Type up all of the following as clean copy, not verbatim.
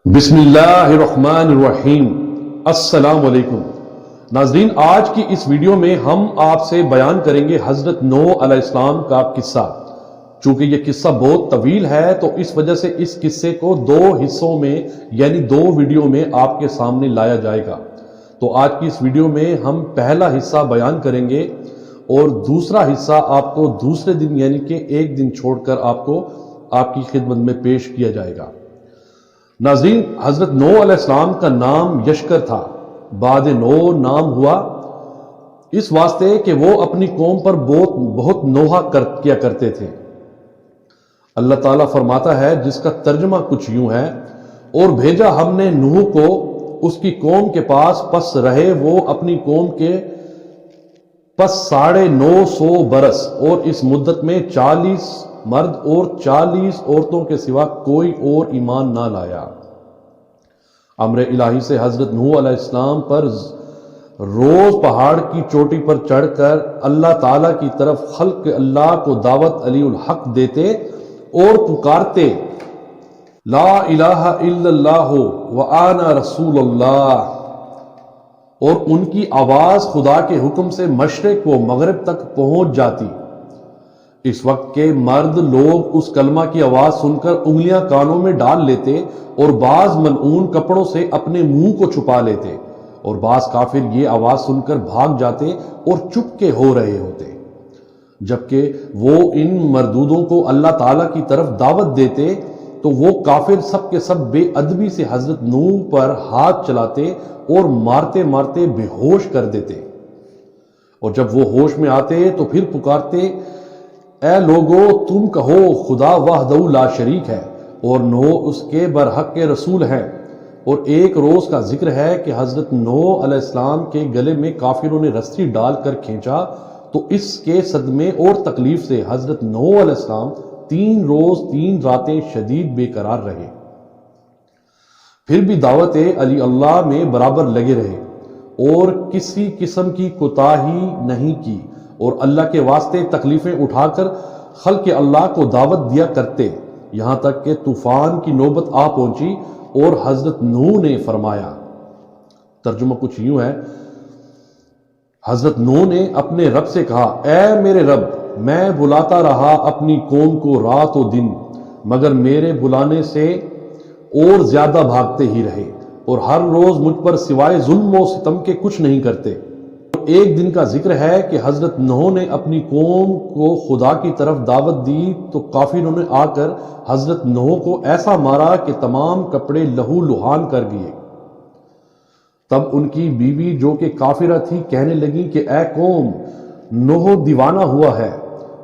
بسم اللہ الرحمن الرحیم۔ السلام علیکم ناظرین، آج کی اس ویڈیو میں ہم آپ سے بیان کریں گے حضرت نوح علیہ السلام کا قصہ۔ چونکہ یہ قصہ بہت طویل ہے تو اس وجہ سے اس قصے کو دو حصوں میں یعنی دو ویڈیو میں آپ کے سامنے لایا جائے گا۔ تو آج کی اس ویڈیو میں ہم پہلا حصہ بیان کریں گے اور دوسرا حصہ آپ کو دوسرے دن یعنی کہ ایک دن چھوڑ کر آپ کو آپ کی خدمت میں پیش کیا جائے گا۔ ناظرین، حضرت نوح علیہ السلام کا نام یشکر تھا، بعد نوح نام ہوا اس واسطے کہ وہ اپنی قوم پر بہت نوحہ کیا کرتے تھے۔ اللہ تعالیٰ فرماتا ہے جس کا ترجمہ کچھ یوں ہے، اور بھیجا ہم نے نوح کو اس کی قوم کے پاس، پس رہے وہ اپنی قوم کے پس 950 برس، اور اس مدت میں 40 مرد اور 40 عورتوں کے سوا کوئی اور ایمان نہ لایا۔ امر الہی سے حضرت نوح علیہ السلام پر روز پہاڑ کی چوٹی پر چڑھ کر اللہ تعالیٰ کی طرف خلق اللہ کو دعوت علی الحق دیتے اور پکارتے، لا الہ الا اللہ وانا رسول اللہ، اور ان کی آواز خدا کے حکم سے مشرق و مغرب تک پہنچ جاتی۔ اس وقت کے مرد لوگ اس کلمہ کی آواز سن کر انگلیاں کانوں میں ڈال لیتے اور بعض ملعون کپڑوں سے اپنے منہ کو چھپا لیتے، اور بعض کافر یہ آواز سن کر بھاگ جاتے اور چپ کے ہو رہے ہوتے، جبکہ وہ ان مردودوں کو اللہ تعالیٰ کی طرف دعوت دیتے تو وہ کافر سب کے سب بے ادبی سے حضرت نوح پر ہاتھ چلاتے اور مارتے مارتے بے ہوش کر دیتے، اور جب وہ ہوش میں آتے تو پھر پکارتے، اے لوگو تم کہو خدا وحدہ لا شریک ہے اور نوح اس کے برحق کے رسول ہیں۔ اور ایک روز کا ذکر ہے کہ حضرت نوح علیہ السلام کے گلے میں کافروں نے رسی ڈال کر کھینچا تو اس کے صدمے اور تکلیف سے حضرت نوح علیہ السلام 3 روز 3 راتیں شدید بے قرار رہے، پھر بھی دعوت علی اللہ میں برابر لگے رہے اور کسی قسم کی کوتاہی نہیں کی، اور اللہ کے واسطے تکلیفیں اٹھا کر خلق اللہ کو دعوت دیا کرتے، یہاں تک کہ طوفان کی نوبت آ پہنچی اور حضرت نوح نے فرمایا۔ ترجمہ کچھ یوں ہے، حضرت نوح نے اپنے رب سے کہا، اے میرے رب، میں بلاتا رہا اپنی قوم کو رات و دن، مگر میرے بلانے سے اور زیادہ بھاگتے ہی رہے، اور ہر روز مجھ پر سوائے ظلم و ستم کے کچھ نہیں کرتے۔ ایک دن کا ذکر ہے کہ حضرت نوح نے اپنی قوم کو خدا کی طرف دعوت دی تو کافروں نے آ کر حضرت نوح کو ایسا مارا کہ تمام کپڑے لہو لہان کر گئے۔ تب ان کی بیوی جو کہ کافرہ تھی کہنے لگی کہ اے قوم، نوح دیوانہ ہوا ہے،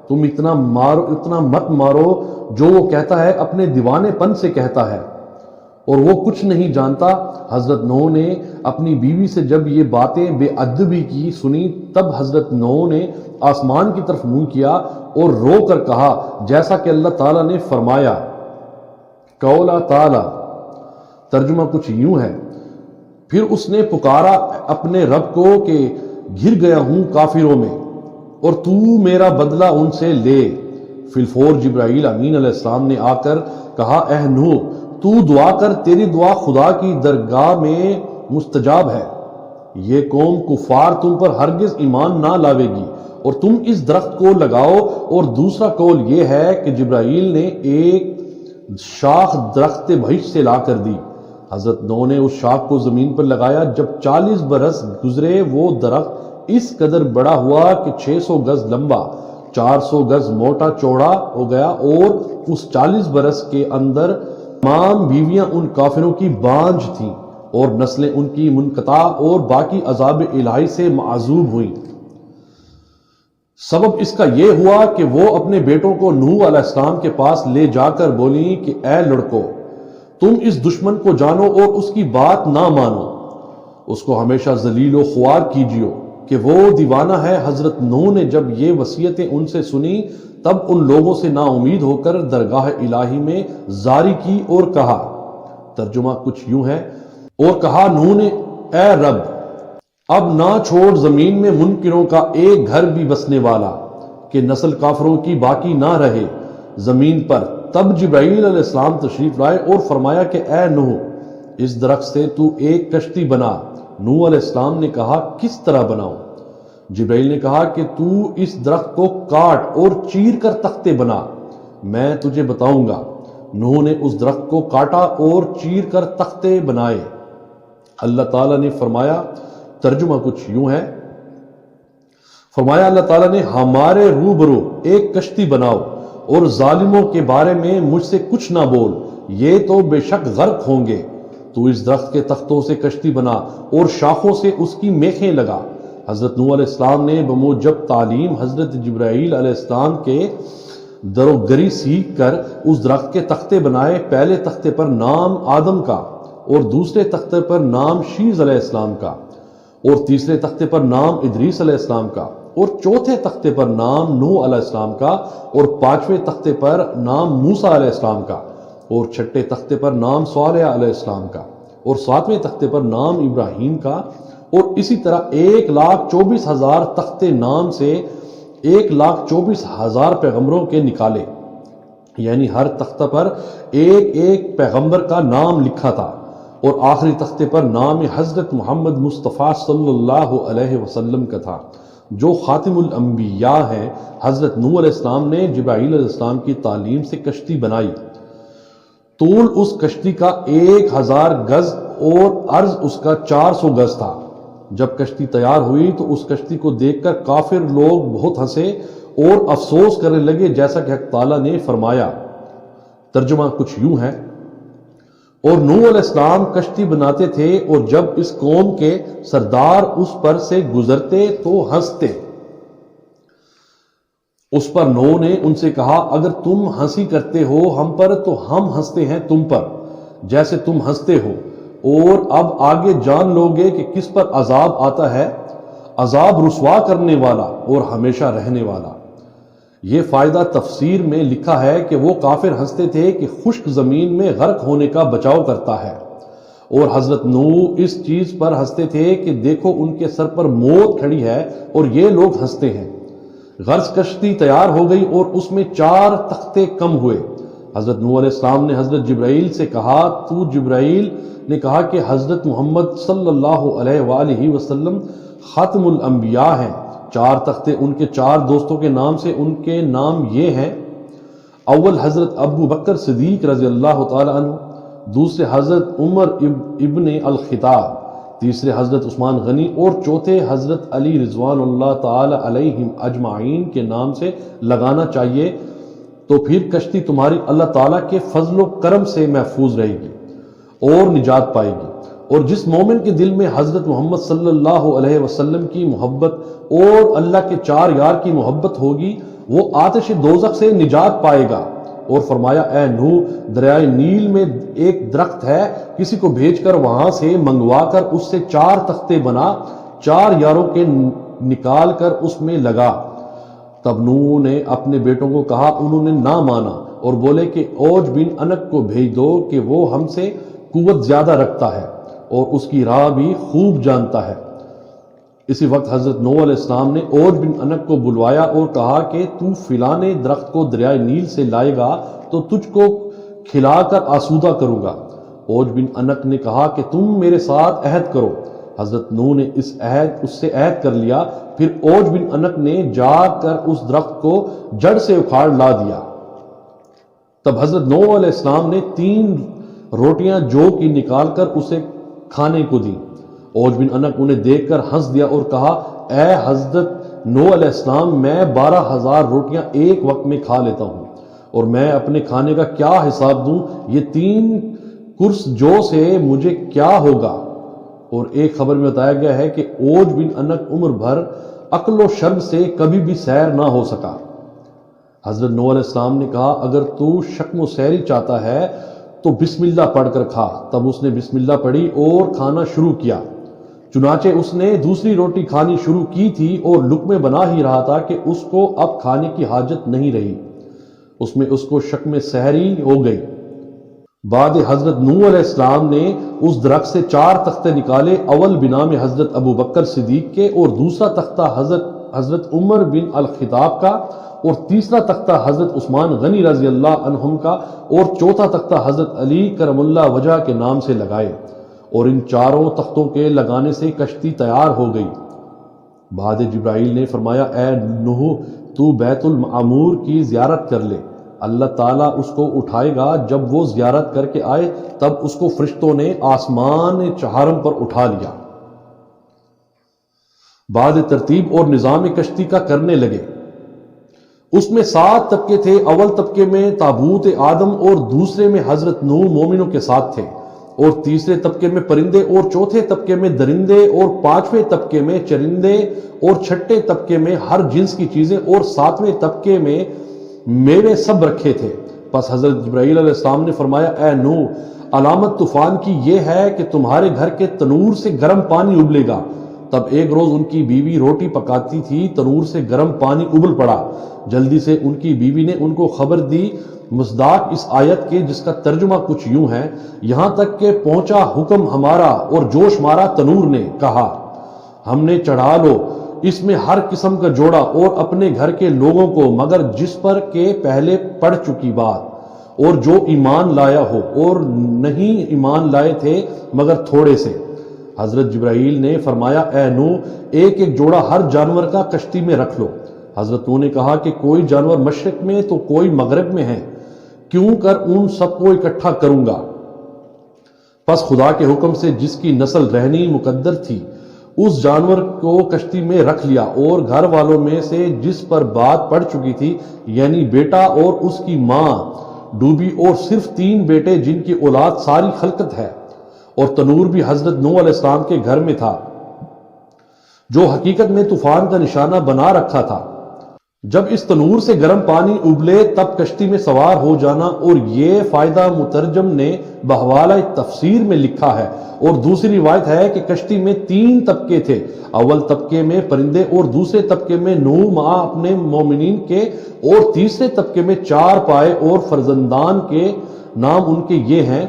تم اتنا مت مارو، جو وہ کہتا ہے اپنے دیوانے پن سے کہتا ہے اور وہ کچھ نہیں جانتا۔ حضرت نوح نے اپنی بیوی سے جب یہ باتیں بے ادبی کی سنی، تب حضرت نوح نے آسمان کی طرف منہ کیا اور رو کر کہا جیسا کہ اللہ تعالیٰ نے فرمایا۔ قولا تعالیٰ، ترجمہ کچھ یوں ہے، پھر اس نے پکارا اپنے رب کو کہ گھر گیا ہوں کافروں میں، اور تو میرا بدلہ ان سے لے۔ فی الفور جبرائیل امین علیہ السلام نے آ کر کہا، اے نوح، تو دعا کر، تیری دعا خدا کی درگاہ میں مستجاب ہے۔ یہ قوم کفار تم پر ہرگز ایمان نہ لاوے گی، اور تم اس درخت کو لگاؤ۔ اور دوسرا قول یہ ہے کہ جبرائیل نے ایک شاخ درخت بھیج سے لا کر دی۔ حضرت نوح نے اس شاخ کو زمین پر لگایا، جب 40 برس گزرے وہ درخت اس قدر بڑا ہوا کہ 600 گز لمبا، 400 گز موٹا چوڑا ہو گیا، اور اس 40 برس کے اندر تمام بیویاں ان کافروں کی بانجھ تھیں اور نسلیں ان کی منقطع اور باقی عذاب الہی سے معذوب ہوئیں۔ سبب اس کا یہ ہوا کہ وہ اپنے بیٹوں کو نوح علیہ السلام کے پاس لے جا کر بولیں کہ اے لڑکو، تم اس دشمن کو جانو اور اس کی بات نہ مانو، اس کو ہمیشہ ذلیل و خوار کیجیو کہ وہ دیوانہ ہے۔ حضرت نوح نے جب یہ وصیتیں ان سے سنی تب ان لوگوں سے نا امید ہو کر درگاہ الہی میں زاری کی اور کہا، ترجمہ کچھ یوں ہے، اور کہا نوح نے، اے رب، اب نہ چھوڑ زمین میں منکروں کا ایک گھر بھی بسنے والا کہ نسل کافروں کی باقی نہ رہے زمین پر۔ تب جبرائیل علیہ السلام تشریف لائے اور فرمایا کہ اے نوح، اس درخت سے تو ایک کشتی بنا۔ نوح علیہ السلام نے کہا کس طرح بناؤں؟ جبرائیل نے کہا کہ تو اس درخت کو کاٹ اور چیر کر تختے بنا، میں تجھے بتاؤں گا۔ نوح نے اس درخت کو کاٹا اور چیر کر تختے بنائے۔ اللہ تعالیٰ نے فرمایا، ترجمہ کچھ یوں ہے، فرمایا اللہ تعالیٰ نے ہمارے روبرو ایک کشتی بناؤ اور ظالموں کے بارے میں مجھ سے کچھ نہ بول، یہ تو بے شک غرق ہوں گے۔ تو اس درخت کے تختوں سے کشتی بنا اور شاخوں سے اس کی میخیں لگا۔ حضرت نوح علیہ السلام نے بموجب تعلیم حضرت جبرائیل علیہ السلام کے دروگری سیکھ کر اس درخت کے تختے بنائے۔ پہلے تختے پر نام آدم کا اور دوسرے تختے پر نام شیز علیہ السلام کا اور تیسرے تختے پر نام ادریس علیہ السلام کا اور چوتھے تختے پر نام نوح علیہ السلام کا اور پانچویں تختے پر نام موسیٰ علیہ السلام کا اور چھٹے تختے پر نام صالح علیہ السلام کا اور ساتویں تختے پر نام ابراہیم کا، اور اسی طرح 1,24,000 تختے نام سے 1,24,000 پیغمبروں کے نکالے، یعنی ہر تختہ پر ایک ایک پیغمبر کا نام لکھا تھا، اور آخری تختے پر نام حضرت محمد مصطفیٰ صلی اللہ علیہ وسلم کا تھا جو خاتم الانبیاء ہیں۔ حضرت نوح علیہ السلام نے جبرائیل علیہ السلام کی تعلیم سے کشتی بنائی۔ طول اس کشتی کا 1,000 گز اور عرض اس کا 400 گز تھا۔ جب کشتی تیار ہوئی تو اس کشتی کو دیکھ کر کافر لوگ بہت ہنسے اور افسوس کرنے لگے، جیسا کہ حق تعالیٰ نے فرمایا۔ ترجمہ کچھ یوں ہے، اور نوح علیہ السلام کشتی بناتے تھے اور جب اس قوم کے سردار اس پر سے گزرتے تو ہنستے۔ اس پر نوح نے ان سے کہا اگر تم ہنسی کرتے ہو ہم پر تو ہم ہنستے ہیں تم پر جیسے تم ہنستے ہو، اور اب آگے جان لو گے کہ کس پر عذاب آتا ہے، عذاب رسوا کرنے والا اور ہمیشہ رہنے والا۔ یہ فائدہ تفسیر میں لکھا ہے کہ وہ کافر ہنستے تھے کہ خشک زمین میں غرق ہونے کا بچاؤ کرتا ہے، اور حضرت نوح اس چیز پر ہنستے تھے کہ دیکھو ان کے سر پر موت کھڑی ہے اور یہ لوگ ہنستے ہیں۔ غرض کشتی تیار ہو گئی اور اس میں 4 تختے کم ہوئے۔ حضرت نوح علیہ السلام نے حضرت جبرائیل سے کہا، تو جبرائیل نے کہا کہ حضرت محمد صلی اللہ علیہ وآلہ وسلم خاتم الانبیاء ہیں۔ 4 تختے ان کے 4 دوستوں کے نام سے، ان کے نام یہ ہیں، اول حضرت ابو بکر صدیق رضی اللہ تعالی عنہ، دوسرے حضرت عمر ابن الخطاب، تیسرے حضرت عثمان غنی اور چوتھے حضرت علی رضوان اللہ تعالی علیہم اجمعین کے نام سے لگانا چاہیے، تو پھر کشتی تمہاری اللہ تعالیٰ کے فضل و کرم سے محفوظ رہے گی اور نجات پائے گی۔ اور جس مومن کے دل میں حضرت محمد صلی اللہ علیہ وسلم کی محبت اور اللہ کے 4 یار کی محبت ہوگی وہ آتش دوزخ سے نجات پائے گا۔ اور فرمایا اے نوح، دریائے نیل میں ایک درخت ہے، کسی کو بھیج کر وہاں سے منگوا کر اس سے 4 تختے بنا، 4 یاروں کے نکال کر اس میں لگا۔ تب نوح نے اپنے بیٹوں کو کہا، انہوں نے نہ مانا اور بولے کہ اوج بن انق کو بھیج دو کہ وہ ہم سے قوت زیادہ رکھتا ہے اور اس کی راہ بھی خوب جانتا ہے۔ اسی وقت حضرت نوح علیہ السلام نے اوج بن انق کو بلوایا اور کہا کہ تو فلانے درخت کو دریائے نیل سے لائے گا تو تجھ کو کھلا کر آسودہ کروں گا۔ اوج بن انق نے کہا کہ تم میرے ساتھ عہد کرو۔ حضرت نوح نے اس سے عہد کر لیا۔ پھر اوج بن انق نے جا کر اس درخت کو جڑ سے اکھاڑ لا دیا۔ تب حضرت نوح علیہ السلام نے 3 روٹیاں جو کی نکال کر اسے کھانے کو دی۔ اوج بن انق انہیں دیکھ کر ہنس دیا اور کہا، اے حضرت نوح علیہ السلام، میں 12,000 روٹیاں ایک وقت میں کھا لیتا ہوں اور میں اپنے کھانے کا کیا حساب دوں؟ یہ 3 کرس جو سے مجھے کیا ہوگا؟ اور ایک خبر میں بتایا گیا ہے کہ اوج بن انق عمر بھر عقل و شرم سے کبھی بھی سیر نہ ہو سکا۔ حضرت نوح علیہ السلام نے کہا، اگر تو شکم و سیری چاہتا ہے تو بسم اللہ پڑھ کر کھا۔ تب اس نے بسم اللہ پڑھی اور کھانا شروع کیا۔ چنانچہ اس نے دوسری روٹی کھانی شروع کی تھی اور لقمے بنا ہی رہا تھا کہ اس کو اب کھانے کی حاجت نہیں رہی، اس میں اس کو شکم سحری ہو گئی۔ بعد حضرت نوح علیہ السلام نے اس درخت سے 4 تختے نکالے، اول بنام حضرت ابو بکر صدیق کے اور دوسرا تختہ حضرت عمر بن الخطاب کا اور تیسرا تختہ حضرت عثمان غنی رضی اللہ عنہم کا اور چوتھا تختہ حضرت علی کرم اللہ وجہ کے نام سے لگائے۔ اور ان چاروں تختوں کے لگانے سے کشتی تیار ہو گئی۔ بعد جبرائیل نے فرمایا اے نوح تو بیت المعمور کی زیارت کر لے، اللہ تعالیٰ اس کو اٹھائے گا۔ جب وہ زیارت کر کے آئے تب اس کو فرشتوں نے آسمان چہارم پر اٹھا لیا۔ بعد ترتیب اور نظام کشتی کا کرنے لگے۔ اس میں 7 طبقے تھے۔ اول طبقے میں تابوت آدم اور دوسرے میں حضرت نوح مومنوں کے ساتھ تھے، اور تیسرے طبقے میں پرندے، اور چوتھے طبقے میں درندے، اور 5ویں طبقے میں چرندے، اور 6ٹھے طبقے میں ہر جنس کی چیزیں، اور 7ویں طبقے میں میوے سب رکھے تھے۔ پس حضرت جبرائیل علیہ السلام نے فرمایا اے نوح علامت طوفان کی یہ ہے کہ تمہارے گھر کے تنور سے گرم پانی ابلے گا۔ تب ایک روز ان کی بیوی روٹی پکاتی تھی، تنور سے گرم پانی ابل پڑا۔ جلدی سے ان کی بیوی نے ان کو خبر دی مصداق اس آیت کے، جس کا ترجمہ کچھ یوں ہے، یہاں تک کہ پہنچا حکم ہمارا اور جوش مارا تنور نے، کہا ہم نے چڑھا لو اس میں ہر قسم کا جوڑا اور اپنے گھر کے لوگوں کو، مگر جس پر کہ پہلے پڑ چکی بات، اور جو ایمان لایا ہو، اور نہیں ایمان لائے تھے مگر تھوڑے سے۔ حضرت جبرائیل نے فرمایا اے نوح ایک ایک جوڑا ہر جانور کا کشتی میں رکھ لو۔ حضرت نوح نے کہا کہ کوئی جانور مشرق میں تو کوئی مغرب میں ہے، کیوں کر ان سب کو اکٹھا کروں گا۔ پس خدا کے حکم سے جس کی نسل رہنی مقدر تھی اس جانور کو کشتی میں رکھ لیا، اور گھر والوں میں سے جس پر بات پڑ چکی تھی یعنی بیٹا اور اس کی ماں ڈوبی، اور صرف 3 بیٹے جن کی اولاد ساری خلقت ہے۔ اور تنور بھی حضرت نوح علیہ السلام کے گھر میں تھا، جو حقیقت میں طوفان کا نشانہ بنا رکھا تھا۔ جب اس تنور سے گرم پانی ابلے تب کشتی میں سوار ہو جانا، اور یہ فائدہ مترجم نے بحوالہ تفسیر میں لکھا ہے۔ اور دوسری روایت ہے کہ کشتی میں 3 طبقے تھے، اول طبقے میں پرندے، اور دوسرے طبقے میں نوح مع اپنے مومنین کے، اور تیسرے طبقے میں 4 پائے اور فرزندان کے نام ان کے یہ ہیں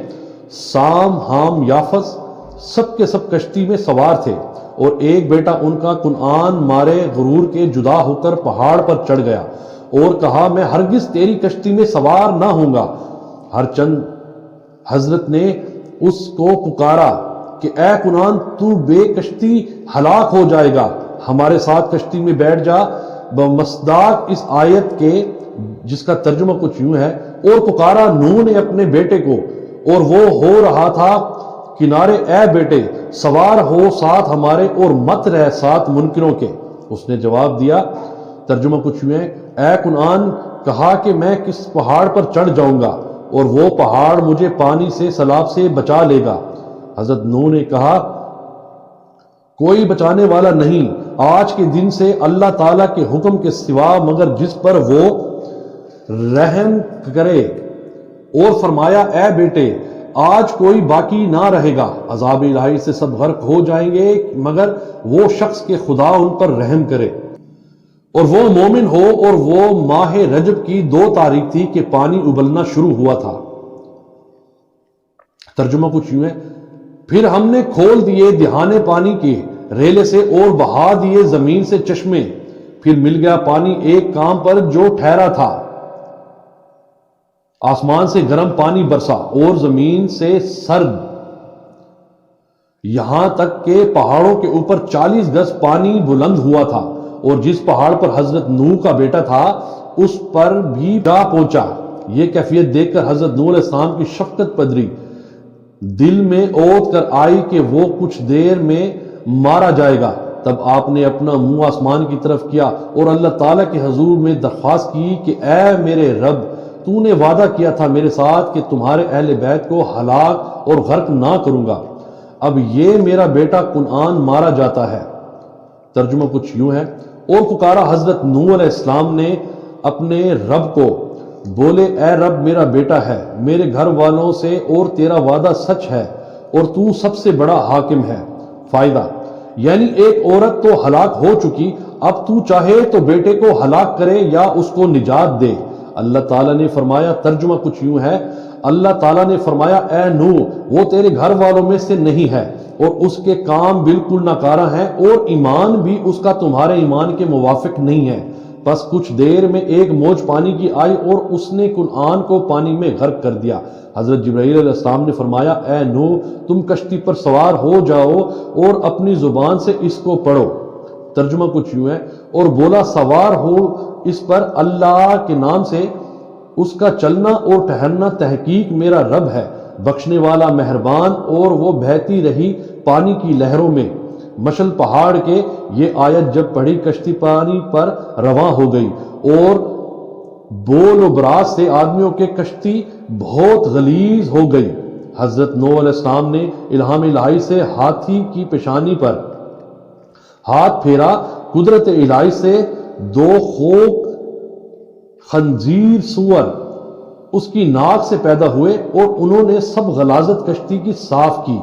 سام، حام، یافس، سب کے سب کشتی میں سوار تھے، اور ایک بیٹا ان کا کنعان مارے غرور کے جدا ہو کر پہاڑ پر چڑھ گیا اور کہا میں ہرگز تیری کشتی میں سوار نہ ہوں گا۔ ہر چند حضرت نے اس کو پکارا کہ اے کنعان تو بے کشتی ہلاک ہو جائے گا، ہمارے ساتھ کشتی میں بیٹھ جا، بمصداق اس آیت کے جس کا ترجمہ کچھ یوں ہے، اور پکارا نوح نے اپنے بیٹے کو، اور وہ ہو رہا تھا کنارے، اے بیٹے سوار ہو ساتھ ہمارے اور مت رہ ساتھ منکروں کے۔ اس نے جواب دیا، ترجمہ کچھ یوں ہے، اے کنعان کہا کہ میں کس پہاڑ پر چڑھ جاؤں گا اور وہ پہاڑ مجھے پانی سے سیلاب سے بچا لے گا۔ حضرت نوح نے کہا کوئی بچانے والا نہیں آج کے دن سے اللہ تعالیٰ کے حکم کے سوا مگر جس پر وہ رحم کرے، اور فرمایا اے بیٹے آج کوئی باقی نہ رہے گا، عذاب الہی سے سب غرق ہو جائیں گے مگر وہ شخص کے خدا ان پر رحم کرے اور وہ مومن ہو۔ اور وہ ماہ رجب کی 2 تاریخ تھی کہ پانی ابلنا شروع ہوا تھا۔ ترجمہ کچھ یوں ہے، پھر ہم نے کھول دیے دہانے پانی کے ریلے سے اور بہا دیے زمین سے چشمے، پھر مل گیا پانی ایک کام پر جو ٹھہرا تھا، آسمان سے گرم پانی برسا اور زمین سے سرد، یہاں تک کہ پہاڑوں کے اوپر 40 گز پانی بلند ہوا تھا، اور جس پہاڑ پر حضرت نوح کا بیٹا تھا اس پر بھی جا پہنچا۔ یہ کیفیت دیکھ کر حضرت نوح علیہ السلام کی شفقت پدری دل میں اوت کر آئی کہ وہ کچھ دیر میں مارا جائے گا۔ تب آپ نے اپنا منہ آسمان کی طرف کیا اور اللہ تعالیٰ کے حضور میں درخواست کی کہ اے میرے رب، تو نے وعدہ کیا تھا میرے ساتھ کہ تمہارے اہل بیت کو ہلاک اور غرق نہ کروں گا، اب یہ میرا بیٹا کنعان مارا جاتا ہے۔ ترجمہ کچھ یوں ہے، اور پکارا حضرت نوح علیہ السلام نے اپنے رب کو، بولے اے رب میرا بیٹا ہے میرے گھر والوں سے اور تیرا وعدہ سچ ہے اور تو سب سے بڑا حاکم ہے۔ فائدہ یعنی ایک عورت تو ہلاک ہو چکی، اب تو چاہے تو بیٹے کو ہلاک کرے یا اس کو نجات دے۔ اللہ تعالیٰ نے فرمایا، ترجمہ کچھ یوں ہے، اللہ تعالیٰ نے فرمایا اے نوح وہ تیرے گھر والوں میں سے نہیں ہے اور اس کے کام بالکل ناکارہ ہیں اور ایمان بھی اس کا تمہارے ایمان کے موافق نہیں ہے، بس کچھ دیر میں ایک موج پانی کی آئی اور اس نے کنعان کو پانی میں غرق کر دیا۔ حضرت جبرائیل علیہ السلام نے فرمایا، اے نوح، تم کشتی پر سوار ہو جاؤ اور اپنی زبان سے اس کو پڑھو۔ ترجمہ کچھ یوں ہے، اور بولا سوار ہو اس پر اللہ کے نام سے، اس کا چلنا اور ٹھہرنا تحقیق میرا رب ہے، بخشنے والا مہربان۔ اور وہ بہتی رہی پانی کی لہروں میں۔ مشل پہاڑ کے یہ آیت جب پڑھی، کشتی پانی پر رواں ہو گئی اور بول و براز سے آدمیوں کے کشتی بہت غلیظ ہو گئی۔ حضرت نوح علیہ السلام نے الہام الہی سے ہاتھی کی پیشانی پر ہاتھ پھیرا، قدرت الہی سے دو خوک خنزیر سور اس کی ناک سے پیدا ہوئے اور انہوں نے سب غلاظت کشتی کی صاف کی،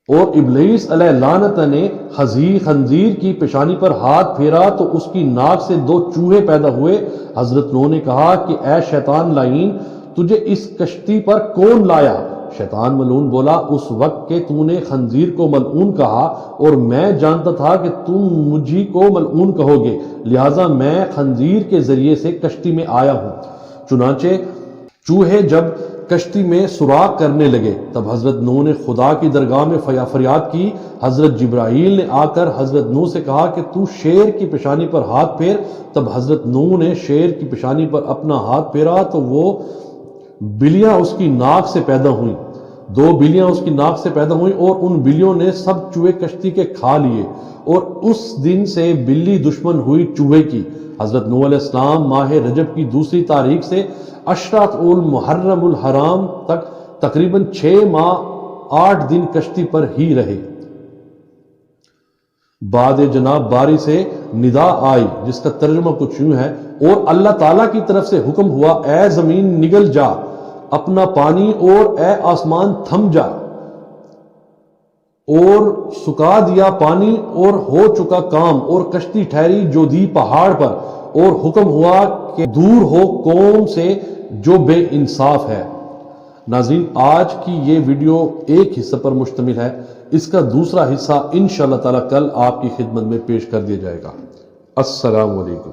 اور ابلیس علیہ لعنت نے خنزیر کی پیشانی پر ہاتھ پھیرا تو اس کی ناک سے دو چوہے پیدا ہوئے۔ حضرت نوح نے کہا کہ اے شیطان لعین، تجھے اس کشتی پر کون لایا؟ شیطان ملعون بولا، اس وقت کہ تو نے خنزیر کو ملعون کہا اور میں جانتا تھا کہ تم مجھی کو ملعون کہو گے، لہٰذا میں خنزیر کے ذریعے سے کشتی میں آیا ہوں۔ چنانچہ چوہے جب کشتی میں سوراخ کرنے لگے تب حضرت نوح نے خدا کی درگاہ میں فریاد کی۔ حضرت جبرائیل نے آ کر حضرت نوح سے کہا کہ تو شیر کی پیشانی پر ہاتھ پھیر۔ تب حضرت نوح نے شیر کی پیشانی پر اپنا ہاتھ پھیرا تو وہ بلیاں اس کی ناک سے پیدا ہوئیں، دو بلیاں اس کی ناک سے پیدا ہوئیں اور ان بلیوں نے سب چوہے کشتی کے کھا لیے، اور اس دن سے بلی دشمن ہوئی چوہے کی۔ حضرت نوح علیہ السلام ماہ رجب کی دوسری تاریخ سے عشرۃ المحرم الحرام تک تقریباً 6 ماہ 8 دن کشتی پر ہی رہے۔ بعد جناب باری سے ندا آئی جس کا ترجمہ کچھ یوں ہے، اور اللہ تعالیٰ کی طرف سے حکم ہوا، اے زمین نگل جا اپنا پانی، اور اے آسمان تھم جا، اور سکا دیا پانی اور ہو چکا کام، اور کشتی ٹھہری جو دی پہاڑ پر، اور حکم ہوا کہ دور ہو قوم سے جو بے انصاف ہے۔ ناظرین، آج کی یہ ویڈیو ایک حصہ پر مشتمل ہے، اس کا دوسرا حصہ انشاءاللہ تعالی کل آپ کی خدمت میں پیش کر دیا جائے گا۔ السلام علیکم۔